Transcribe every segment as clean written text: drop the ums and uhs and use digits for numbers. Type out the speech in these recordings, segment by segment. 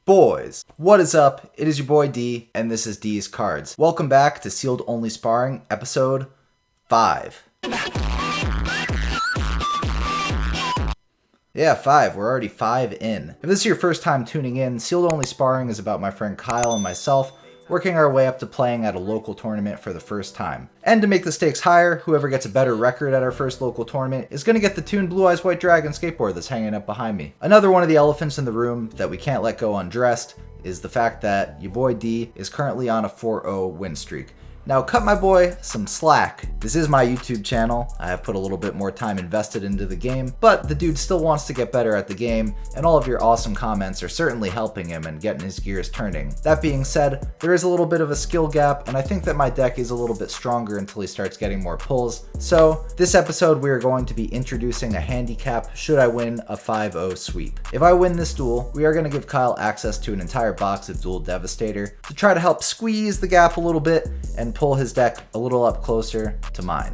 Boys, what is up? It is your boy D, and this is DeezCards. Welcome back to Sealed Only Sparring, episode 5. Yeah, 5. We're already 5 in. If this is your first time tuning in, Sealed Only Sparring is about my friend Kyle and myself working our way up to playing at a local tournament for the first time. And to make the stakes higher, whoever gets a better record at our first local tournament is going to get the tuned Blue Eyes White Dragon skateboard that's hanging up behind me. Another one of the elephants in the room that we can't let go undressed is the fact that your boy D is currently on a 4-0 win streak. Now cut my boy some slack. This is my YouTube channel. I have put a little bit more time invested into the game, but the dude still wants to get better at the game, and all of your awesome comments are certainly helping him and getting his gears turning. That being said, there is a little bit of a skill gap, and I think that my deck is a little bit stronger until he starts getting more pulls. So this episode we are going to be introducing a handicap should I win a 5-0 sweep. If I win this duel, we are going to give Kyle access to an entire box of Duel Devastator to try to help squeeze the gap a little bit and pull his deck a little up closer to mine.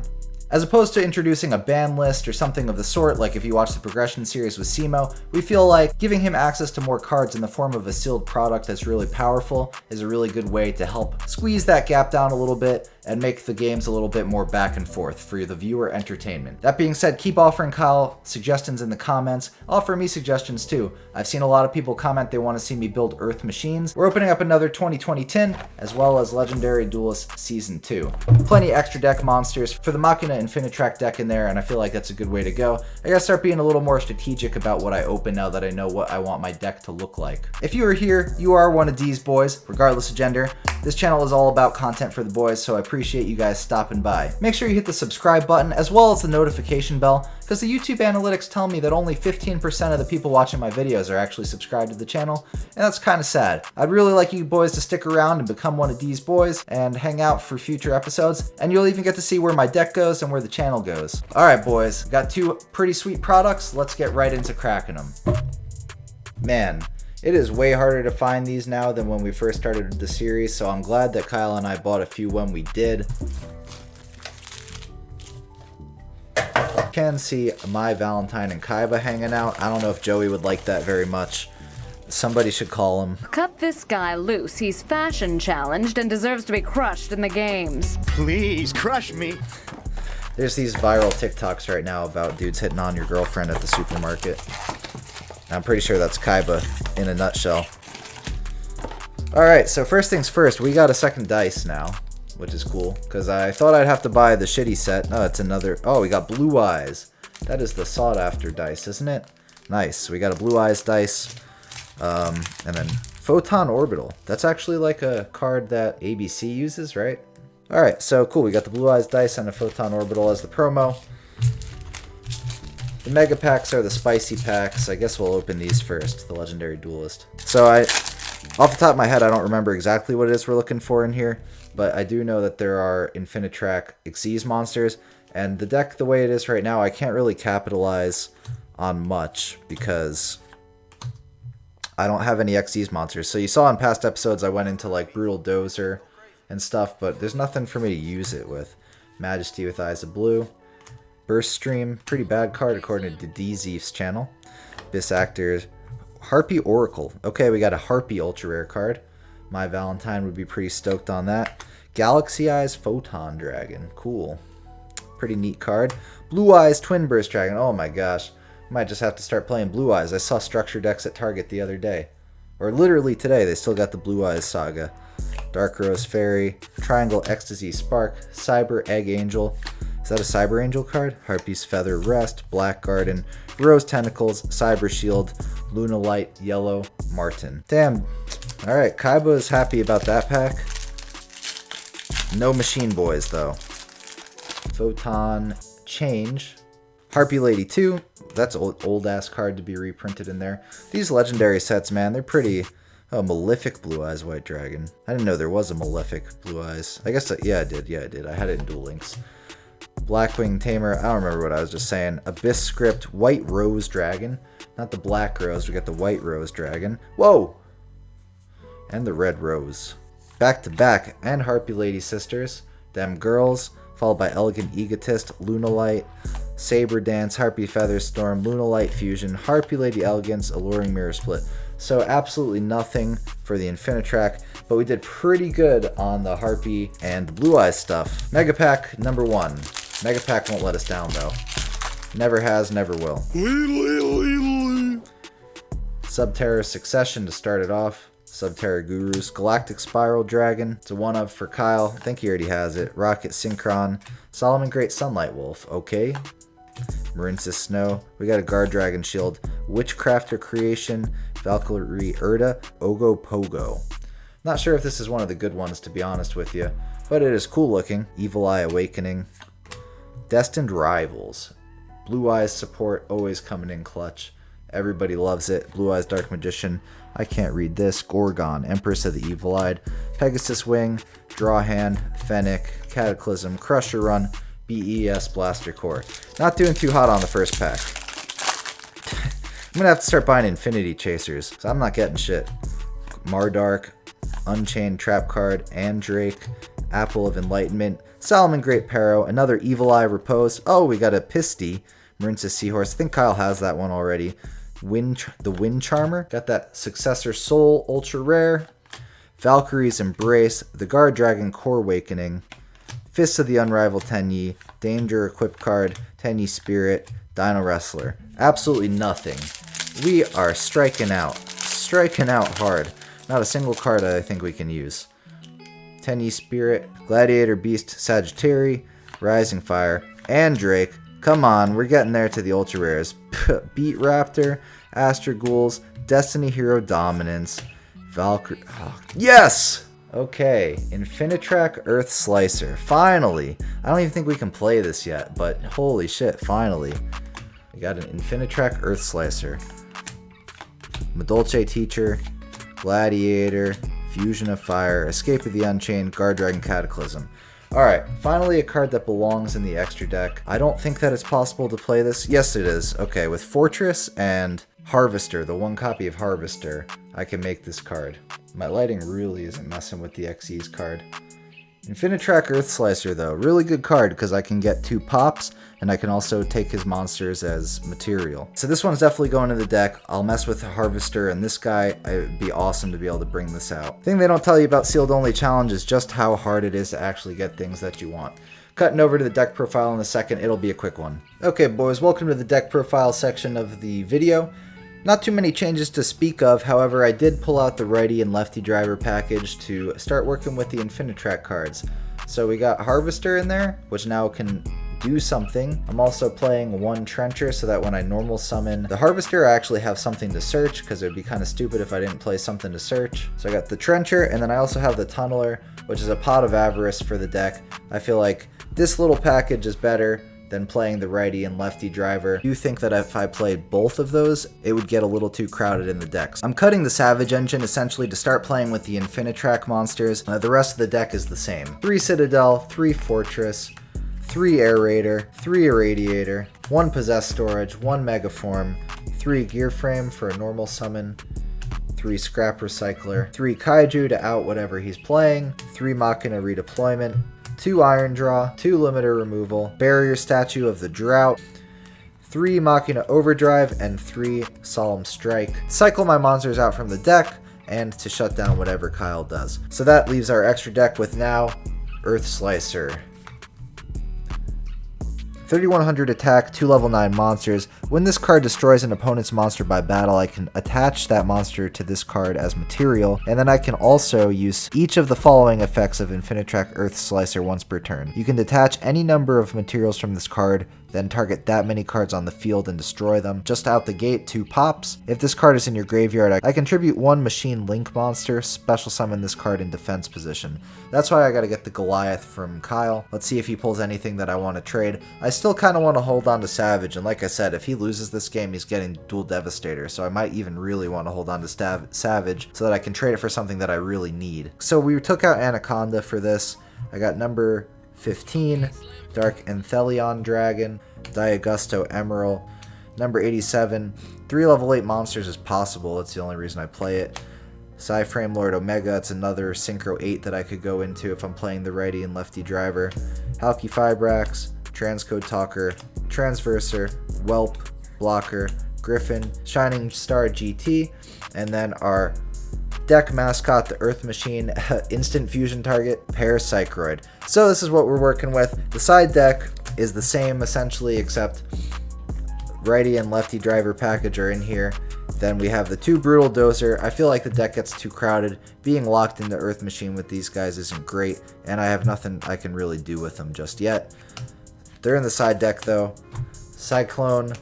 As opposed to introducing a ban list or something of the sort, like if you watch the progression series with Simo, we feel like giving him access to more cards in the form of a sealed product that's really powerful is a really good way to help squeeze that gap down a little bit and make the games a little bit more back and forth for the viewer entertainment. That being said, keep offering Kyle suggestions in the comments. Offer me suggestions too. I've seen a lot of people comment they want to see me build Earth machines. We're opening up another 2020 tin, as well as Legendary Duelist Season 2. Plenty extra deck monsters for the Machina Infinitrack deck in there, and I feel like that's a good way to go. I gotta start being a little more strategic about what I open now that I know what I want my deck to look like. If you are here, you are one of these boys, regardless of gender. This channel is all about content for the boys, so I appreciate you guys stopping by. Make sure you hit the subscribe button as well as the notification bell, because the YouTube analytics tell me that only 15% of the people watching my videos are actually subscribed to the channel, and that's kind of sad. I'd really like you boys to stick around and become one of these boys and hang out for future episodes, and you'll even get to see where my deck goes and where the channel goes. Alright boys, got two pretty sweet products, let's get right into cracking them. Man, it is way harder to find these now than when we first started the series, so I'm glad that Kyle and I bought a few when we did. You can see my Valentine and Kaiba hanging out. I don't know if Joey would like that very much. Somebody should call him. Cut this guy loose. He's fashion challenged and deserves to be crushed in the games. Please, crush me. There's these viral TikToks right now about dudes hitting on your girlfriend at the supermarket. I'm pretty sure that's Kaiba in a nutshell. Alright, so first things first, we got a second dice now, which is cool, because I thought I'd have to buy the shitty set. No, it's another. Oh, we got Blue Eyes. That is the sought after dice, isn't it? Nice. We got a Blue Eyes dice. And then Photon Orbital. That's actually like a card that ABC uses, right? Alright, so cool. We got the Blue Eyes dice and a Photon Orbital as the promo. The mega packs are the spicy packs. I guess we'll open these first, the Legendary Duelist. So off the top of my head, I don't remember exactly what it is we're looking for in here, but I do know that there are Infinitrack Xyz monsters, and the deck the way it is right now, I can't really capitalize on much because I don't have any Xyz monsters. So you saw in past episodes I went into like Brutal Dozer and stuff, but there's nothing for me to use it with. Majesty with Eyes of Blue. Burst Stream, pretty bad card according to DeezCards channel. Abyss Actors. Harpy Oracle. Okay, we got a Harpy ultra rare card. My Valentine would be pretty stoked on that. Galaxy Eyes Photon Dragon. Cool. Pretty neat card. Blue Eyes Twin Burst Dragon. Oh my gosh. Might just have to start playing Blue Eyes. I saw structure decks at Target the other day. Or literally today. They still got the Blue Eyes Saga. Dark Rose Fairy. Triangle Ecstasy Spark. Cyber Egg Angel. Is that a Cyber Angel card? Harpy's Feather Rest, Black Garden, Rose Tentacles, Cyber Shield, Luna Light, Yellow, Martin. Damn. Alright, Kaiba is happy about that pack. No Machine Boys, though. Photon Change. Harpy Lady 2. That's an old-ass card to be reprinted in there. These legendary sets, man, they're pretty. Oh, Malefic Blue Eyes White Dragon. I didn't know there was a Malefic Blue Eyes. I guess, yeah, I did. Yeah, I did. I had it in Duel Links. Blackwing Tamer, I don't remember what I was just saying. Abyss Script, White Rose Dragon. Not the Black Rose, we got the White Rose Dragon. Whoa! And the Red Rose. Back to back, and Harpy Lady Sisters. Them Girls, followed by Elegant Egotist, Luna Light, Saber Dance, Harpy Feather Storm, Luna Light Fusion, Harpy Lady Elegance, Alluring Mirror Split. so absolutely nothing for the Infinitrack, but we did pretty good on the Harpy and Blue Eyes stuff. Mega Pack number 1. Mega Pack won't let us down though. Never has, never will. Subterra Succession to start it off. Subterra Gurus, Galactic Spiral Dragon. It's a one-up for Kyle. I think he already has it. Rocket Synchron. Solomon Great Sunlight Wolf. Okay. Marinsis Snow. We got a Guard Dragon Shield. Witchcrafter Creation. Valkyrie Urda. Ogo Pogo. Not sure if this is one of the good ones, to be honest with you, but it is cool looking. Evil Eye Awakening. Destined Rivals. Blue Eyes support, always coming in clutch. Everybody loves it. Blue Eyes Dark Magician. I can't read this. Gorgon, Empress of the Evil Eyed. Pegasus Wing, Draw Hand, Fennec, Cataclysm, Crusher Run, BES Blaster Core. Not doing too hot on the first pack. I'm gonna have to start buying Infinity Chasers, so I'm not getting shit. Mardark, Unchained Trap Card, Andrake, Apple of Enlightenment, Solomon Great Perro, another Evil Eye Repose. Oh, we got a Pisty, Marinsis Seahorse. I think Kyle has that one already. The Wind Charmer. Got that Successor Soul, Ultra Rare. Valkyrie's Embrace, the Guard Dragon Core Awakening, Fists of the Unrivaled Tenyi, Danger Equip Card, Tenyi Spirit, Dino Wrestler. Absolutely nothing. We are striking out hard. Not a single card I think we can use. Tenyi Spirit, Gladiator Beast Sagittari, Rising Fire, Andrake. Come on, we're getting there to the ultra rares. Beat Raptor, Astra Ghouls, Destiny Hero Dominance, Valkyrie. Oh, yes! Okay, Infinitrack Earth Slicer. Finally! I don't even think we can play this yet, but holy shit, finally. We got an Infinitrack Earth Slicer. Madolce Teacher, Gladiator, Fusion of Fire, Escape of the Unchained, Guard Dragon Cataclysm. Alright, finally a card that belongs in the extra deck. I don't think that it's possible to play this. Yes, it is. Okay, with Fortress and Harvester, the one copy of Harvester, I can make this card. My lighting really isn't messing with the XE's card. Infinitrack Earth Slicer, though. Really good card because I can get 2 pops, and I can also take his monsters as material. So this one's definitely going to the deck. I'll mess with the Harvester, and this guy, it would be awesome to be able to bring this out. The thing they don't tell you about Sealed Only Challenge is just how hard it is to actually get things that you want. Cutting over to the deck profile in a second, it'll be a quick one. Okay, boys, welcome to the deck profile section of the video. Not too many changes to speak of, however, I did pull out the righty and lefty driver package to start working with the Infinitrack cards. So we got Harvester in there, which now can do something. I'm also playing 1 Trencher so that when I normal summon the Harvester, I actually have something to search, because it would be kind of stupid if I didn't play something to search. So I got the Trencher, and then I also have the Tunneler, which is a Pot of Avarice for the deck. I feel like this little package is better than playing the righty and lefty driver. I do think that if I played both of those, it would get a little too crowded in the decks. I'm cutting the Savage Engine essentially to start playing with the Infinitrack monsters. The rest of the deck is the same. 3 Citadel, 3 Fortress, 3 Air Raider, 3 Irradiator, 1 Possess Storage, 1 Megaform, 3 Gear Frame for a normal summon, 3 Scrap Recycler, 3 Kaiju to out whatever he's playing, 3 Machina Redeployment, 2 Iron Draw, 2 Limiter Removal, Barrier Statue of the Drought, 3 Machina Overdrive, and 3 Solemn Strike. Cycle my monsters out from the deck, and to shut down whatever Kyle does. So that leaves our extra deck with now Earth Slicer. 3100 attack, 2 level 9 monsters. When this card destroys an opponent's monster by battle, I can attach that monster to this card as material, and then I can also use each of the following effects of Infinitrack Earth Slicer once per turn. You can detach any number of materials from this card, then target that many cards on the field and destroy them. Just out the gate, 2 pops. If this card is in your graveyard, I contribute 1 Machine Link monster, special summon this card in defense position. That's why I gotta get the Goliath from Kyle. Let's see if he pulls anything that I want to trade. I still kind of want to hold on to Savage, and like I said, if he loses this game, he's getting Dual Devastator, so I might even really want to hold on to Savage so that I can trade it for something that I really need. So we took out Anaconda for this. I got number 15, Dark Enthelion Dragon, Diagusto Emerald, number 87, 3 level 8 monsters is possible, that's the only reason I play it. Psyframe Lord Omega, it's another Synchro 8 that I could go into if I'm playing the righty and lefty driver. Halki Fibrax, Transcode Talker, Transverser, Whelp, Blocker, Griffin, Shining Star GT, And then our deck mascot, the Earth Machine, instant fusion target, Parapsychroid. So this is what we're working with. The side deck is the same essentially, except righty and lefty driver package are in here. Then we have the 2 Brutal Dozer. I feel like the deck gets too crowded. Being locked into Earth Machine with these guys isn't great, and I have nothing I can really do with them just yet. They're in the side deck though. Cyclone,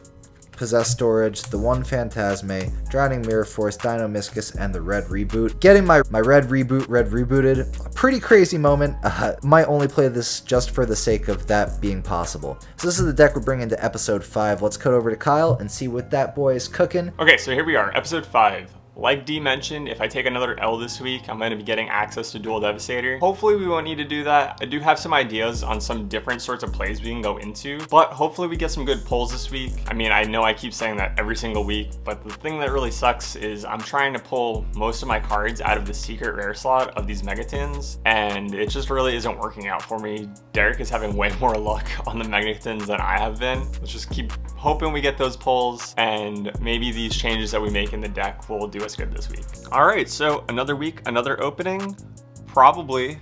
Possessed Storage, the 1 Phantasme, Drowning Mirror Force, Dino Miscus, and the Red Reboot. Getting my red rebooted, a pretty crazy moment. Might only play this just for the sake of that being possible. So this is the deck we're bringing to episode 5. Let's cut over to Kyle and see what that boy is cooking. Okay, so here we are, episode 5. Like D mentioned, if I take another L this week, I'm going to be getting access to Dual Devastator. Hopefully we won't need to do that. I do have some ideas on some different sorts of plays we can go into, but hopefully we get some good pulls this week. I mean, I know I keep saying that every single week, but the thing that really sucks is I'm trying to pull most of my cards out of the secret rare slot of these Megatins, and it just really isn't working out for me. Derek is having way more luck on the Megatins than I have been. Let's just keep hoping we get those pulls, and maybe these changes that we make in the deck will do us good this week. All right, so another week, another opening, probably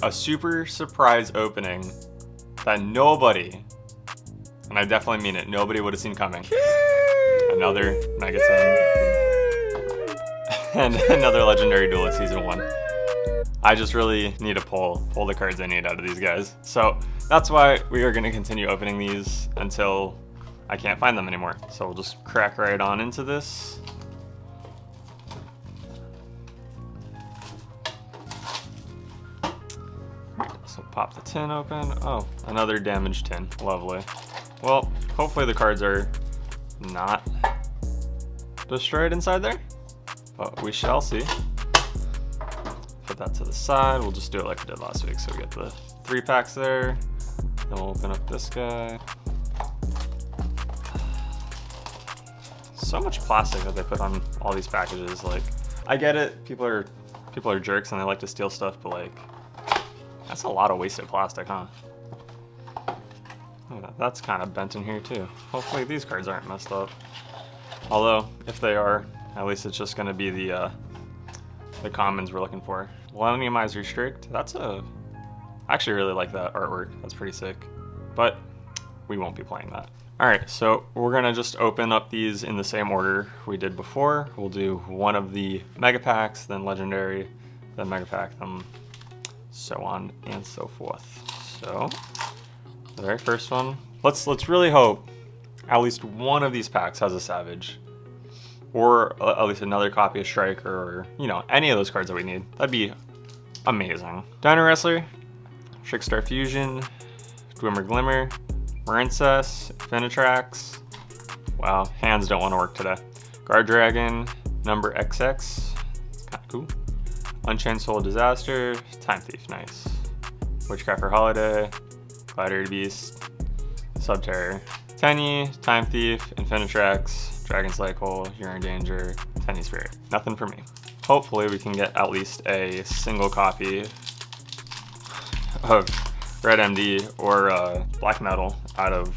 a super surprise opening that nobody, and I definitely mean it, nobody would have seen coming. Another Megaton and another Legendary Duelist Season 1. I just really need to pull the cards I need out of these guys. So that's why we are going to continue opening these until I can't find them anymore. So we'll just crack right on into this. So pop the tin open. Oh, another damaged tin. Lovely. Well, hopefully the cards are not destroyed inside there, but we shall see. Put that to the side. We'll just do it like we did last week. So we get the 3 packs there. Then we'll open up this guy. So much plastic that they put on all these packages. Like, I get it, people are jerks and they like to steal stuff, but like, that's a lot of wasted plastic, huh? Yeah, that's kind of bent in here too. Hopefully these cards aren't messed up. Although, if they are, at least it's just gonna be the commons we're looking for. Millenniumize Restrict, I actually really like that artwork, that's pretty sick. But, we won't be playing that. Alright, so we're gonna just open up these in the same order we did before. We'll do one of the Mega Packs, then Legendary, then Mega Pack, then so on and so forth. So, the very first one, let's really hope at least one of these packs has a Savage. Or at least another copy of Striker, or, you know, any of those cards that we need. That'd be amazing. Dino Wrestler, Trickstar Fusion, Dwimmer Glimmer, Marincess, Infinitrax. Wow, hands don't want to work today. Guard Dragon, Number XX, kind of cool. Unchained Soul Disaster, Time Thief, nice. Witchcrafter Holiday, Gladiator Beast, Subterror, Tenny, Time Thief, Infinitrax, Dragon Cycle, You're in Danger, Tenny Spirit. Nothing for me. Hopefully we can get at least a single copy of Red MD or Black Metal out of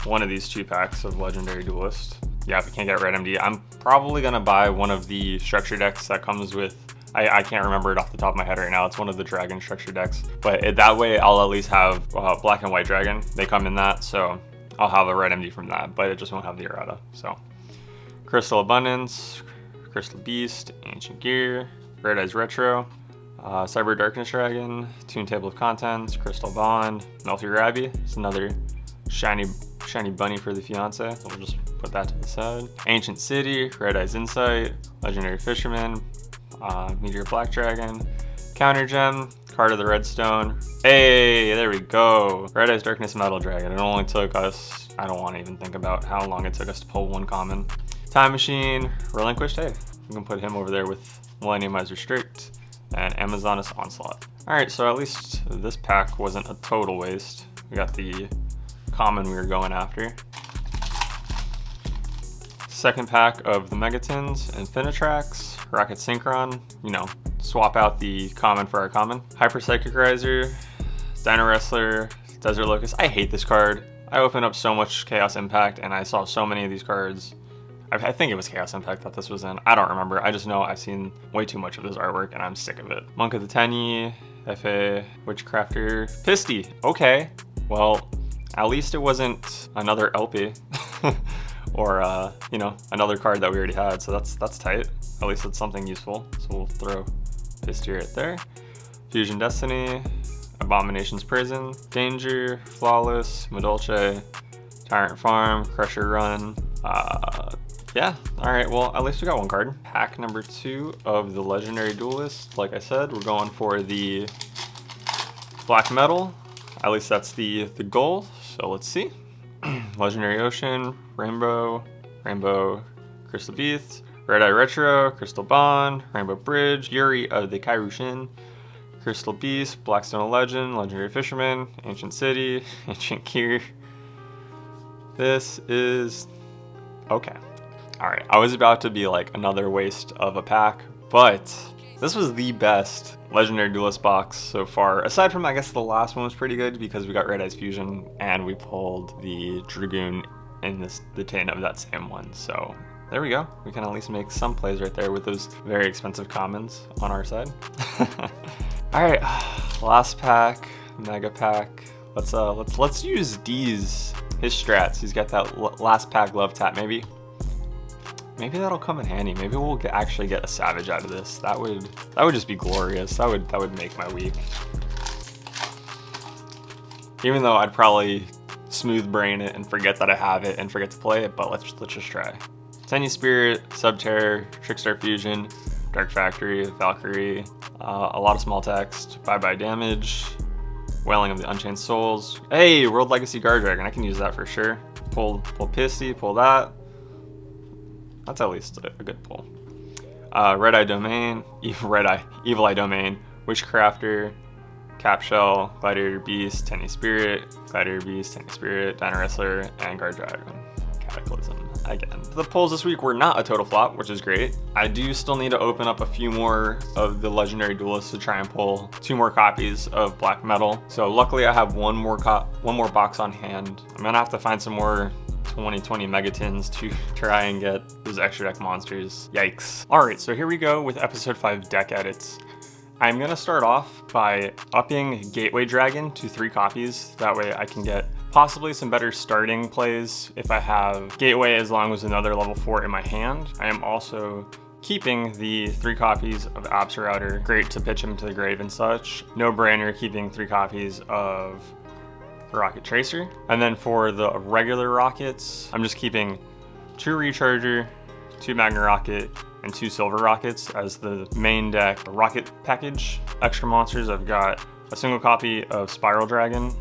one of these 2 packs of Legendary Duelist. Yeah, if we can't get Red MD, I'm probably gonna buy one of the structure decks that comes with, I can't remember it off the top of my head right now, it's one of the Dragon structure decks. But that way I'll at least have Black and White Dragon, they come in that, so I'll have a Red MD from that, but it just won't have the errata, so. Crystal Abundance, Crystal Beast, Ancient Gear, Red Eyes Retro, Cyber Darkness Dragon, Toon Table of Contents, Crystal Bond, Melty Rabby. It's another shiny bunny for the fiance. So we'll just put that to the side. Ancient City, Red Eyes Insight, Legendary Fisherman, Meteor Black Dragon, Counter Gem, Card of the Redstone. Hey, there we go. Red Eyes Darkness Metal Dragon. It only took us, I don't want to even think about how long it took us to pull one common. Time Machine, Relinquished. Hey, we can put him over there with Millenniumize Restrict and Amazoness Onslaught. Alright, so at least this pack wasn't a total waste. We got the common we were going after. Second pack of the Megatins, Infinitrax, Rocket Synchron, you know, swap out the common for our common. Hyper Psychic Riser, Dino Wrestler, Desert Locust. I hate this card. I opened up so much Chaos Impact and I saw so many of these cards. I think it was Chaos Impact that this was in. I don't remember. I just know I've seen way too much of his artwork and I'm sick of it. Monk of the Tenyi, FA, Witchcrafter, Pisty. Okay, well, at least it wasn't another LP or, you know, another card that we already had. So that's tight. At least it's something useful. So we'll throw Pisty right there. Fusion Destiny, Abomination's Prison, Danger, Flawless, Medolce, Tyrant Farm, Crusher Run. Yeah, all right, well, at least we got one card. Pack number 2 of the Legendary Duelist. Like I said, we're going for the black metal. At least that's the goal, so let's see. Legendary Ocean, Rainbow, Crystal Beast, Red Eye Retro, Crystal Bond, Rainbow Bridge, Yuri of the Kairushin, Crystal Beast, Blackstone Legend, Legendary Fisherman, Ancient City, Ancient Gear. This is okay. All right, I was about to be like another waste of a pack, but this was the best Legendary Duelist box so far. Aside from, I guess the last one was pretty good because we got Red Eyes Fusion and we pulled the Dragoon in the tin of that same one. So there we go. We can at least make some plays right there with those very expensive commons on our side. All right, last pack, mega pack. Let's use Deez, his strats. He's got that last pack love tap. Maybe that'll come in handy. Maybe we'll actually get a Savage out of this. That would just be glorious. That would make my week. Even though I'd probably smooth brain it and forget that I have it and forget to play it, but let's just try. Tenyi Spirit, Subterror, Trickstar Fusion, Dark Factory, Valkyrie, a lot of small text, bye damage, Wailing of the Unchained Souls. Hey, World Legacy Guard Dragon. I can use that for sure. Pull Pisty, pull that. That's at least a good pull. Red Eye Domain, Evil Eye Domain, Witchcrafter, Capshell, Gladiator Beast, Tenyi Spirit, Gladiator Beast, Tenyi Spirit, Dino Wrestler, and Guard Dragon. Cataclysm again. The pulls this week were not a total flop, which is great. I do still need to open up a few more of the Legendary Duelists to try and pull 2 more copies of Black Metal. So luckily I have one more box on hand. I'm gonna have to find some more 2020 Megatins to try and get those extra deck monsters. Yikes. All right, so here we go with episode 5 deck edits. I'm gonna start off by upping Gateway Dragon to 3 copies. That way I can get possibly some better starting plays if I have Gateway as long as another level 4 in my hand. I am also keeping the 3 copies of Absorouter. Great to pitch him to the grave and such. No brainer keeping 3 copies of Rocket Tracer. And then for the regular rockets, I'm just keeping 2 Recharger, 2 Magna Rocket, and 2 Silver Rockets as the main deck rocket package. Extra monsters, I've got a single copy of Spiral Dragon,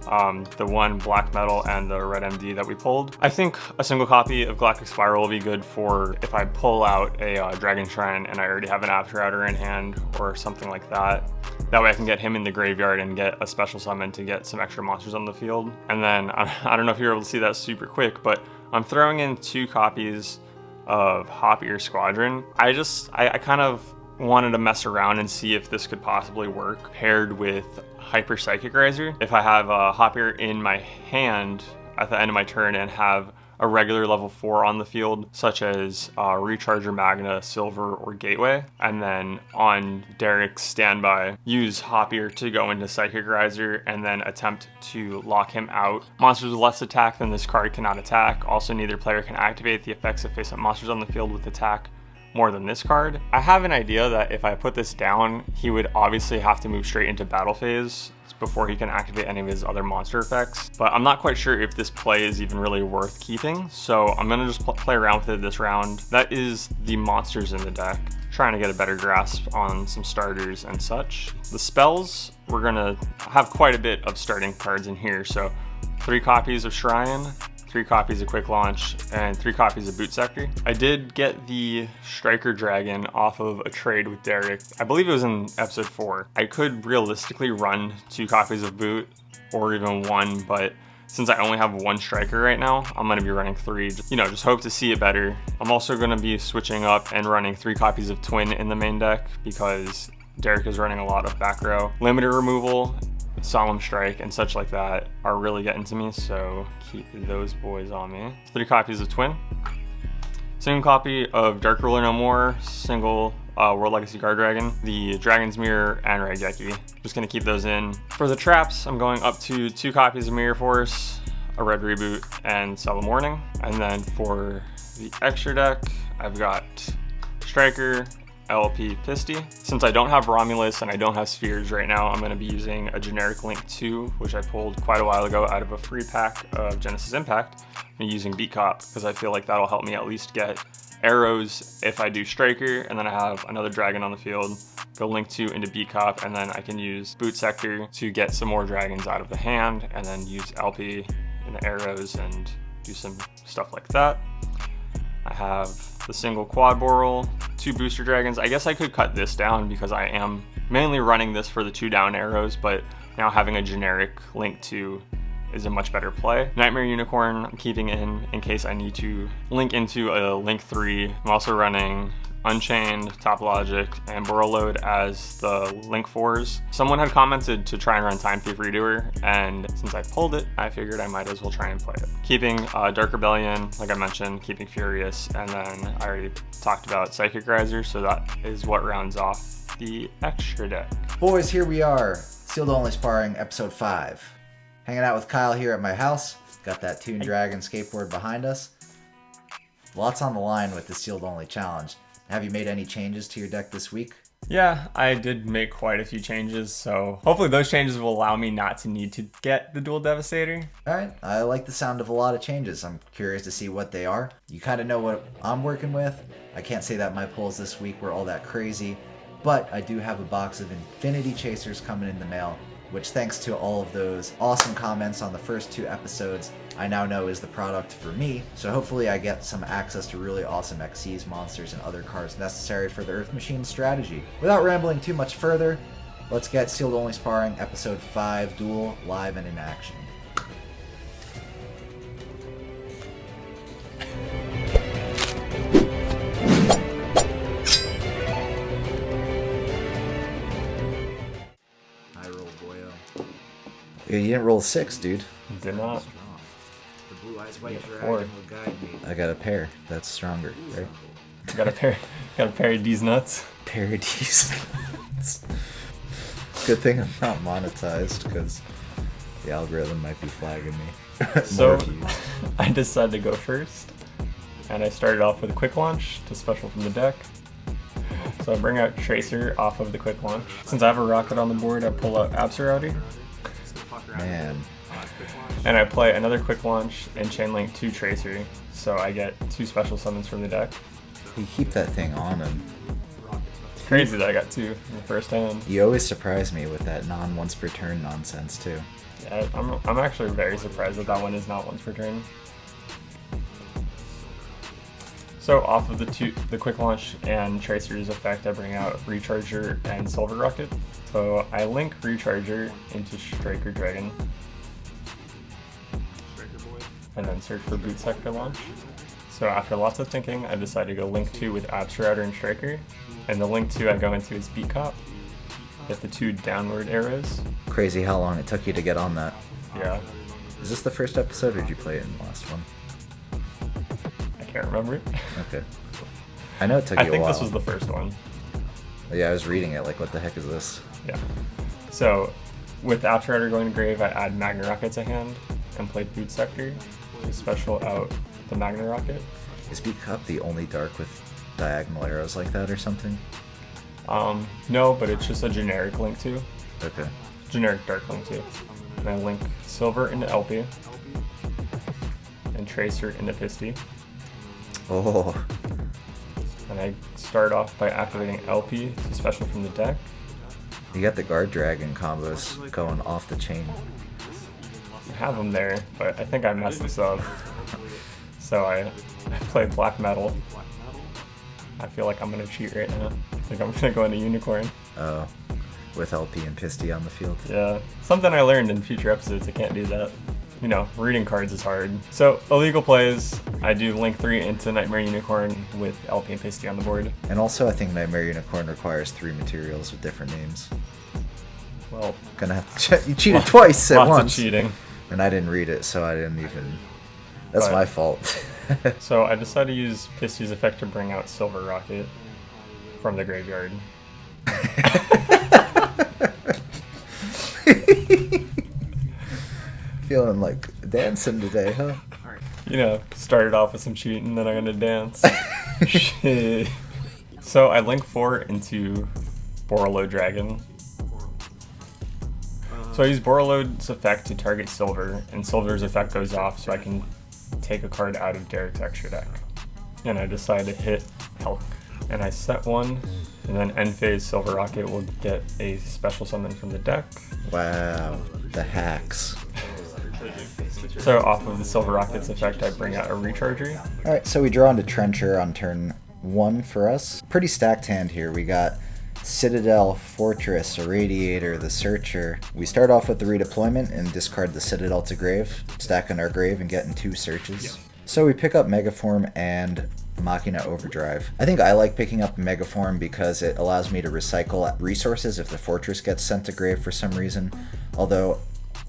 the 1 Black Metal, and the Red MD that we pulled. I think a single copy of Galactic Spiral will be good for if I pull out a Dragon Shrine and I already have an Absorouter in hand or something like that. That way I can get him in the graveyard and get a special summon to get some extra monsters on the field. And then, I don't know if you're able to see that super quick, but I'm throwing in 2 copies of Hop Ear Squadron. I kind of wanted to mess around and see if this could possibly work paired with Hyper Psychic Riser. If I have a Hop Ear in my hand at the end of my turn and have a regular level 4 on the field, such as Recharger Magna, Silver, or Gateway, and then on Derek's standby, use Hop Ear to go into Psychic Riser and then attempt to lock him out. Monsters with less attack than this card cannot attack. Also, neither player can activate the effects of face-up monsters on the field with attack more than this card. I have an idea that if I put this down, he would obviously have to move straight into battle phase before he can activate any of his other monster effects, but I'm not quite sure if this play is even really worth keeping, so I'm gonna just play around with it this round. That is the monsters in the deck, trying to get a better grasp on some starters and such. The spells, we're gonna have quite a bit of starting cards in here, so 3 copies of Shrine, 3 copies of Quick Launch, and 3 copies of Boot Sector. I did get the Striker Dragon off of a trade with Derek. I believe it was in episode 4. I could realistically run 2 copies of Boot, or even 1, but since I only have 1 Striker right now, I'm gonna be running 3. Just hope to see it better. I'm also gonna be switching up and running 3 copies of Twin in the main deck because Derek is running a lot of back row. Limiter removal, Solemn Strike, and such like that are really getting to me, so keep those boys on me. 3 copies of Twin, Single copy of Dark Ruler No More, single World Legacy Guard Dragon, the Dragon's Mirror, and Raigeki. Just gonna keep those in. For the traps, I'm going up to 2 copies of Mirror Force, a Red Reboot, and Cell Morning. And then for the extra deck, I've got Striker, LP, Pisty. Since I don't have Romulus and I don't have Spheres right now, I'm going to be using a generic Link 2, which I pulled quite a while ago out of a free pack of Genesis Impact. I'm using Beat Cop because I feel like that'll help me at least get arrows if I do Striker, and then I have another dragon on the field. Go Link 2 into Beat Cop, and then I can use Boot Sector to get some more dragons out of the hand, and then use LP in the arrows and do some stuff like that. I have the single quad boral, 2 booster dragons. I guess I could cut this down because I am mainly running this for the 2 down arrows, but now having a generic Link 2 is a much better play. Nightmare Unicorn I'm keeping in case I need to link into a Link 3. I'm also running Unchained, Top Logic, and Borreload as the Link 4s. Someone had commented to try and run Time Thief Redoer, and since I pulled it, I figured I might as well try and play it. Keeping Dark Rebellion, like I mentioned, keeping Furious, and then I already talked about Psychic Riser, so that is what rounds off the extra deck. Boys, here we are. Sealed Only Sparring, episode 5. Hanging out with Kyle here at my house. Got that Toon Dragon skateboard behind us. Lots on the line with the Sealed Only challenge. Have you made any changes to your deck this week? Yeah, I did make quite a few changes, so hopefully those changes will allow me not to need to get the Dual Devastator. Alright, I like the sound of a lot of changes. I'm curious to see what they are. You kind of know what I'm working with. I can't say that my pulls this week were all that crazy, but I do have a box of Infinity Chasers coming in the mail, which thanks to all of those awesome comments on the first 2 episodes, I now know is the product for me, so hopefully I get some access to really awesome XCs, monsters, and other cards necessary for the Earth Machine strategy. Without rambling too much further, let's get Sealed Only Sparring Episode 5 Duel live and in action. I roll Boyo. Yeah, you didn't roll 6, dude. Did not. The blue eyes white Yeah, dragon will guide me. I got a pair. That's stronger, right? Got a pair of these nuts. Parodies. Good thing I'm not monetized because the algorithm might be flagging me. So More views. I decided to go first, and I started off with a quick launch to special from the deck. So I bring out Tracer off of the quick launch. Since I have a rocket on the board, I pull out Absurauti. Man. And I play another quick launch and Chainlink 2 Tracer, so I get 2 special summons from the deck. You keep that thing on him. Crazy that I got 2 in the first hand. You always surprise me with that non-once per turn nonsense too. Yeah, I'm actually very surprised that that one is not once per turn. So off of the quick launch and Tracer's effect, I bring out Recharger and Silver Rocket. So I link Recharger into Striker Dragon, and then search for Boot Sector launch. So after lots of thinking, I decided to go Link 2 with Absurauter and Striker, and the Link 2 I go into is Beat Cop. Get the 2 downward arrows. Crazy how long it took you to get on that. Yeah, Is this the first episode or did you play it in the last one? I can't remember it. Okay. I know it took I you a think while. this was the first one. Yeah, I was reading it like, what the heck is this? Yeah. So with Absurauter going to grave, I add Magna Rocket to hand and play Boot Sector to special out the Magna Rocket. Is Beat Cup the only dark with diagonal arrows like that or something? No, but it's just a generic Link 2. Okay. Generic Dark Link 2. And I link Silver into LP and Tracer into Pisty. Oh, And I start off by activating LP to special from the deck. you got the guard dragon combos going off the chain. I have them there, but I think I messed this up. So I play Black Metal. I feel like I'm gonna cheat right now. I think I'm gonna go into Unicorn. Oh, with LP and Pisty on the field. Yeah, something I learned in future episodes. I can't do that. You know, reading cards is hard. So illegal plays, I do Link 3 into Nightmare Unicorn with LP and Pisty on the board. And also, I think Nightmare Unicorn requires 3 materials with different names. Well, Gonna have to check. You cheated twice at lots once. of cheating. And I didn't read it, so I didn't even That's but- my fault. So I decided to use Pisty's effect to bring out Silver Rocket from the graveyard. Feeling like dancing today, huh? You know, started off with some cheating, then I'm gonna dance. Shit. So I link 4 into Borreload Dragon. So I use Borreload's effect to target Silver, and Silver's effect goes off so I can take a card out of Derek's extra deck. And I decide to hit Helk. And I set 1, and then end phase Silver Rocket will get a special summon from the deck. Wow, the hacks. So off of the Silver Rocket's effect, I bring out a Recharger. Alright, so we draw into Trencher on turn 1 for us. Pretty stacked hand here. We got Citadel, Fortress, Irradiator, the Searcher. We start off with the redeployment and discard the Citadel to grave, stacking our grave and getting 2 searches. So we pick up Megaform and Machina Overdrive. I think I like picking up Megaform because it allows me to recycle resources if the Fortress gets sent to grave for some reason. Although,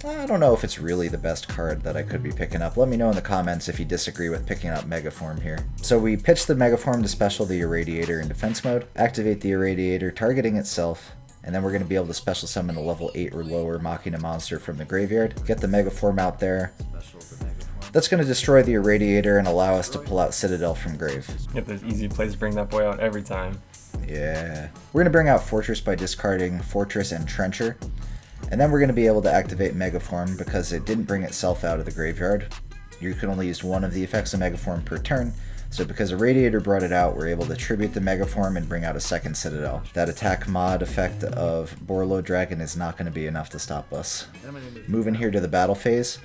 I don't know if it's really the best card that I could be picking up. Let me know in the comments if you disagree with picking up Megaform here. So we pitch the Megaform to special the Irradiator in defense mode, activate the Irradiator targeting itself, and then we're going to be able to special summon a level 8 or lower Machina monster from the graveyard, get the Megaform out there. That's going to destroy the Irradiator and allow us to pull out Citadel from grave. Get those easy plays, bring that boy out every time. Yeah. We're going to bring out Fortress by discarding Fortress and Trencher. And then we're going to be able to activate Megaform because it didn't bring itself out of the graveyard. You can only use one of the effects of Megaform per turn. So because Irradiator brought it out, we're able to tribute the Megaform and bring out a second Citadel. That attack mod effect of Borreload Dragon is not going to be enough to stop us. Moving here to the battle phase,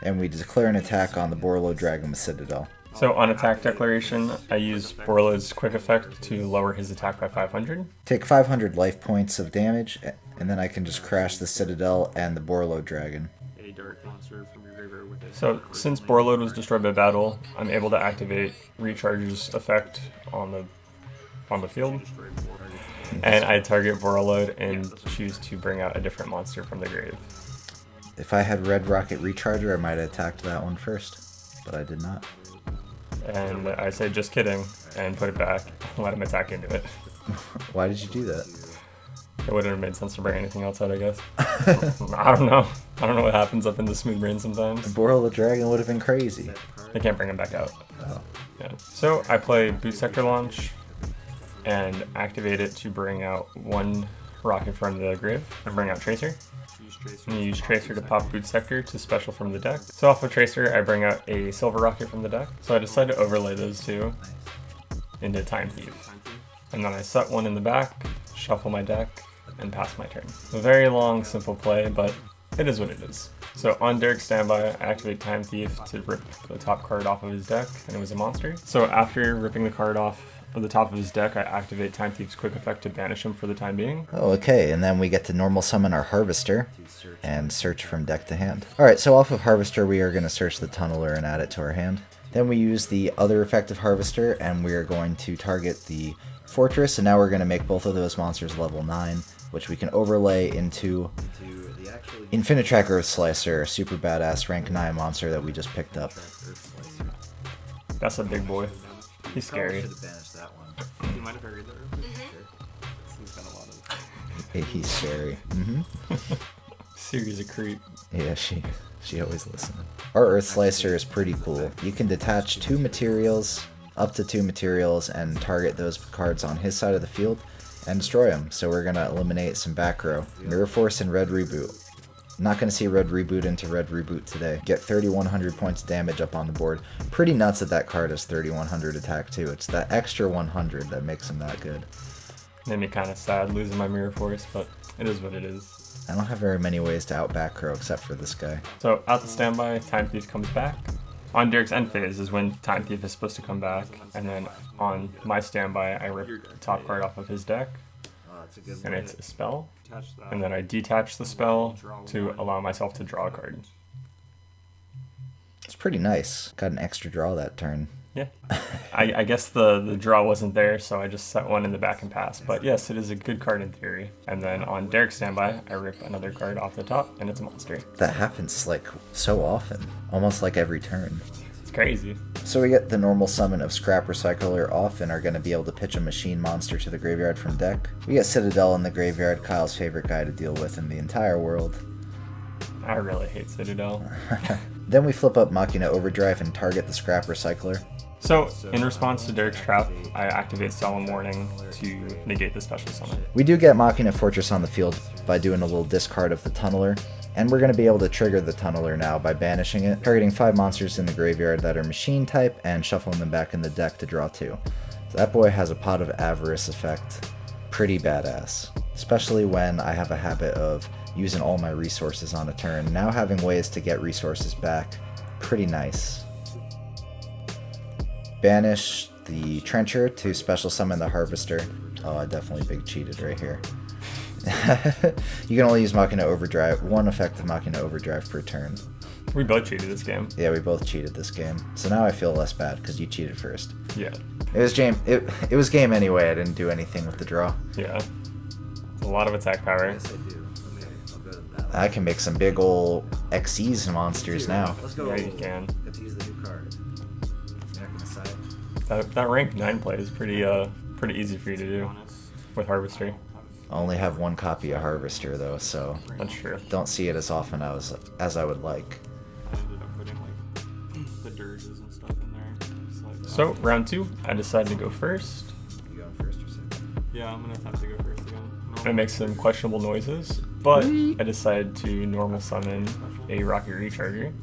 and we declare an attack on the Borreload Dragon with Citadel. So on attack declaration, I use Borreload's quick effect to lower his attack by 500. Take 500 life points of damage, and then I can just crash the Citadel and the Borreload Dragon. So since Borreload was destroyed by battle, I'm able to activate Recharge's effect on the field. And I target Borreload and choose to bring out a different monster from the grave. If I had Red Rocket Recharger, I might have attacked that one first, but I did not. And I say, just kidding, and put it back and let him attack into it. Why did you do that? It wouldn't have made sense to bring anything else out, I guess. I don't know. I don't know what happens up in the smooth brain sometimes. Borreload Dragon would have been crazy. I can't bring him back out. Oh. Yeah. So I play Boot Sector Launch and activate it to bring out 1 rocket from the grave and bring out Tracer. And you use Tracer to pop Boot Sector to special from the deck. So off of Tracer, I bring out a Silver Rocket from the deck. So I decide to overlay those 2 into Time Thief. And then I set 1 in the back, shuffle my deck, and pass my turn. A very long, simple play, but it is what it is. So on Derek's standby, I activate Time Thief to rip the top card off of his deck, and it was a monster. So after ripping the card off of the top of his deck, I activate Time Thief's quick effect to banish him for the time being. Oh, okay, and then we get to normal summon our Harvester and search from deck to hand. Alright, so off of Harvester, we are going to search the Tunneler and add it to our hand. Then we use the other effective Harvester, and we are going to target the Fortress, and now we're going to make both of those monsters level 9, which we can overlay into Infinitrack Earth Slicer, a super badass rank 9 monster that we just picked up. That's a big boy. He's scary. Hey, he's scary. Siri's a creep. Yeah, she always listens. Our Earth Slicer is pretty cool. You can detach 2 materials, up to 2 materials, and target those cards on his side of the field and destroy them. So we're going to eliminate some back row. Mirror Force and Red Reboot. Not going to see Red Reboot into Red Reboot today. Get 3,100 points of damage up on the board. Pretty nuts that that card has 3,100 attack too. It's that extra 100 that makes him that good. Made me kind of sad losing my Mirror Force, but it is what it is. I don't have very many ways to out back row except for this guy. So out the standby, Time Thief comes back. On Derek's end phase is when Time Thief is supposed to come back, and then on my standby, I rip the top card off of his deck, and it's a spell, and then I detach the spell to allow myself to draw a card. It's pretty nice. Got an extra draw that turn. Yeah. I guess the draw wasn't there, so I just set 1 in the back and pass. But yes, it is a good card in theory. And then on Derek's standby, I rip another card off the top, and it's a monster. That happens like so often. Almost like every turn. It's crazy. So we get the normal summon of Scrap Recycler off and are going to be able to pitch a machine monster to the graveyard from deck. We get Citadel in the graveyard, Kyle's favorite guy to deal with in the entire world. I really hate Citadel. Then we flip up Machina Overdrive and target the Scrap Recycler. So, in response to Derek's trap, I activate Solemn Warning to negate the special summon. We do get Machina Fortress on the field by doing a little discard of the Tunneler, and we're going to be able to trigger the Tunneler now by banishing it, targeting 5 monsters in the graveyard that are machine type, and shuffling them back in the deck to draw 2. So that boy has a Pot of Avarice effect. Pretty badass. Especially when I have a habit of using all my resources on a turn. Now having ways to get resources back, pretty nice. Banish the Trencher to special summon the Harvester. Oh, I definitely big cheated right here. You can only use Machina Overdrive, one effective Machina Overdrive per turn. We both cheated this game. Yeah, we both cheated this game. So now I feel less bad because you cheated first. Yeah. It was game anyway. I didn't do anything with the draw. Yeah. It's a lot of attack power. Yes, I do. Okay, I'll go to the battle. I can make some big ol' Xyz monsters now. Let's go. Yeah, you can. Get to use the new card. You're not gonna side. That rank 9 play is pretty easy for you to do with Harvester. I only have one copy of Harvester though, so That's true. don't see it as often as I would like. I ended up putting like the dirges and stuff in there. Just like that. So, round 2, I decided to go first. You going first or second? Yeah, I'm gonna have to go first again. I make some questionable noises, but I decided to normal summon a Rocket Recharger.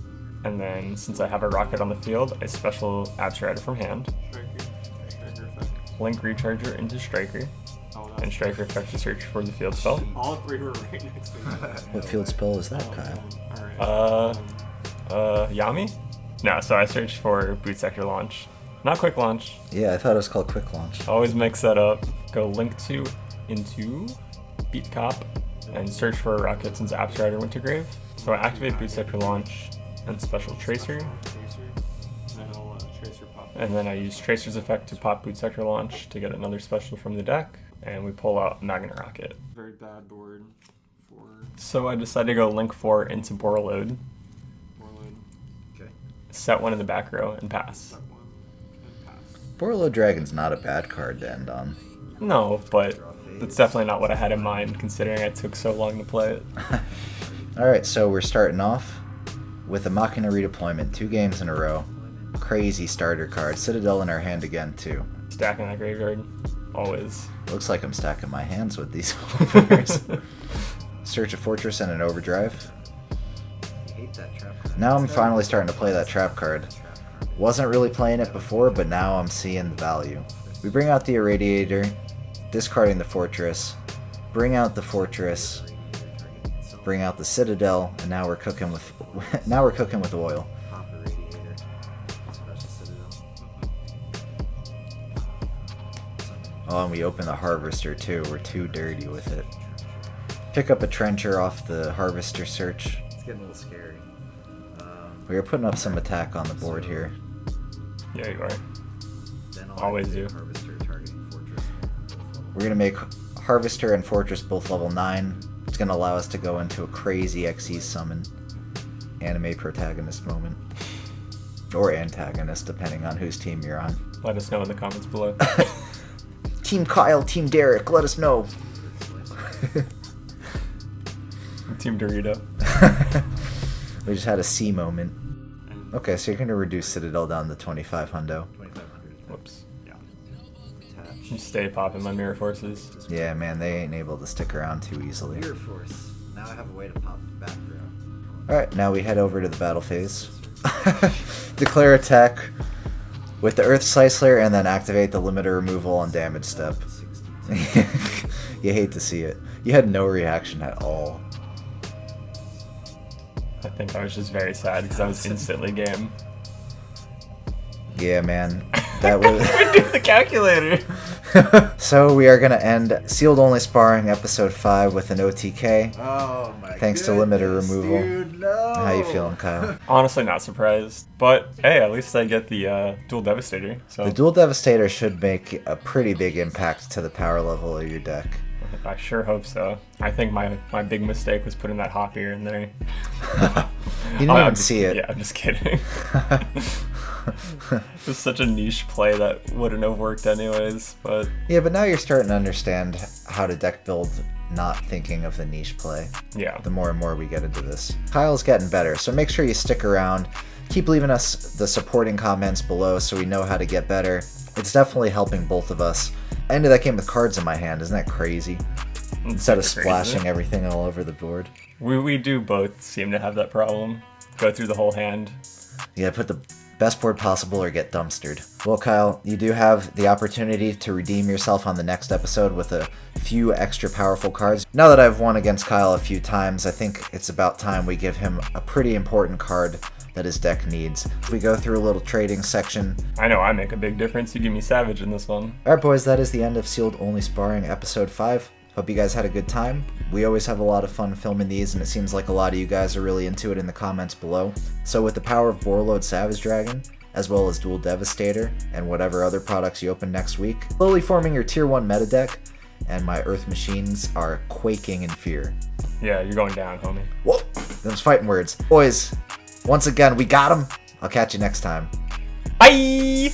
And then, since I have a Rocket on the field, I special Abstract from hand, Striker effect. link Recharger into Striker, Oh, and that's Striker effect to search for the field spell. all 3 were right next to each other. What field spell is that, Kyle? Alright. Yami? No, so I searched for Boot Sector Launch. Not Quick Launch. Yeah, I thought it was called Quick Launch. Always mix that up. Go link 2 into Beat Cop and search for a Rocket since Abstract went to grave. So I activate Boot Sector Launch and Special Tracer, Tracer. And then I'll Tracer pop. and then I use Tracer's effect to pop Boot Sector Launch to get another special from the deck, and we pull out Magnet Rocket. Very bad board for So I decided to go link 4 into Borreload, Warlord. Okay. set 1 in the back row, and pass. That one. And pass. Borreload Dragon's not a bad card to end on. No, but that's definitely not what I had in mind, considering I took so long to play it. Alright, so we're starting off with a Machina Redeployment, 2 games in a row. Crazy starter card. Citadel in our hand again, too. Stacking that graveyard, always. Looks like I'm stacking my hands with these openers. Search a Fortress and an Overdrive. You hate that trap card. Now I'm finally starting to play that trap card. Wasn't really playing it before, but now I'm seeing the value. We bring out the Irradiator, discarding the Fortress, bring out the Fortress, bring out the Citadel, and now we're cooking with oil. Pop a radiator. Special citadel. Oh, and we open the Harvester too. We're too dirty with it. Pick up a Trencher off the Harvester search. It's getting a little scary. We are putting up some attack on the board here. Yeah, you are. Then I'll Always activate do. Harvester targeting fortress. We're gonna make Harvester and Fortress both level 9. It's gonna allow us to go into a crazy Xyz summon. Anime protagonist moment. Or antagonist, depending on whose team you're on. Let us know in the comments below. Team Kyle, Team Derek, let us know. Team Dorito. We just had a C moment. Okay, so you're gonna reduce Citadel down to 25 hundo. 2500. Whoops. Yeah. Attach. You stay popping my mirror forces. Yeah, man, they ain't able to stick around too easily. Mirror force. Now I have a way to pop the back row. Alright, now we head over to the battle phase. Declare attack with the Earth Slicer and then activate the limiter removal on damage step. 62. You hate to see it. You had no reaction at all. I think I was just very sad because I was instantly game. Yeah, man. That was. Do the calculator. So we are gonna end Sealed Only Sparring episode 5 with an OTK. Oh my Thanks to limiter goodness, removal. Dude, no. How you feeling, Kyle? Honestly, not surprised. But hey, at least I get the Dual Devastator. So The Dual Devastator should make a pretty big impact to the power level of your deck. I sure hope so. I think my big mistake was putting that Hopier in there. You didn't even see it. Yeah, I'm just kidding. It's such a niche play that wouldn't have worked anyways, but... Yeah, but now you're starting to understand how to deck build not thinking of the niche play. Yeah. The more and more we get into this. Kyle's getting better, so make sure you stick around. Keep leaving us the supporting comments below so we know how to get better. It's definitely helping both of us. I ended that game with cards in my hand, isn't that crazy? Instead of splashing everything all over the board. We do both seem to have that problem. Go through the whole hand. Yeah, put the best board possible or get dumpstered. Well, Kyle, you do have the opportunity to redeem yourself on the next episode with a few extra powerful cards. Now that I've won against Kyle a few times, I think it's about time we give him a pretty important card that his deck needs. We go through a little trading section. I know I make a big difference. You give me Savage in this one. Alright boys, that is the end of Sealed Only Sparring episode 5. Hope you guys had a good time. We always have a lot of fun filming these, and it seems like a lot of you guys are really into it in the comments below. So with the power of Warlord Savage Dragon, as well as Dual Devastator, and whatever other products you open next week, slowly forming your tier 1 meta deck, and my Earth Machines are quaking in fear. Yeah, you're going down, homie. Whoa! Them's fighting words. Boys, once again, we got 'em. I'll catch you next time. Bye!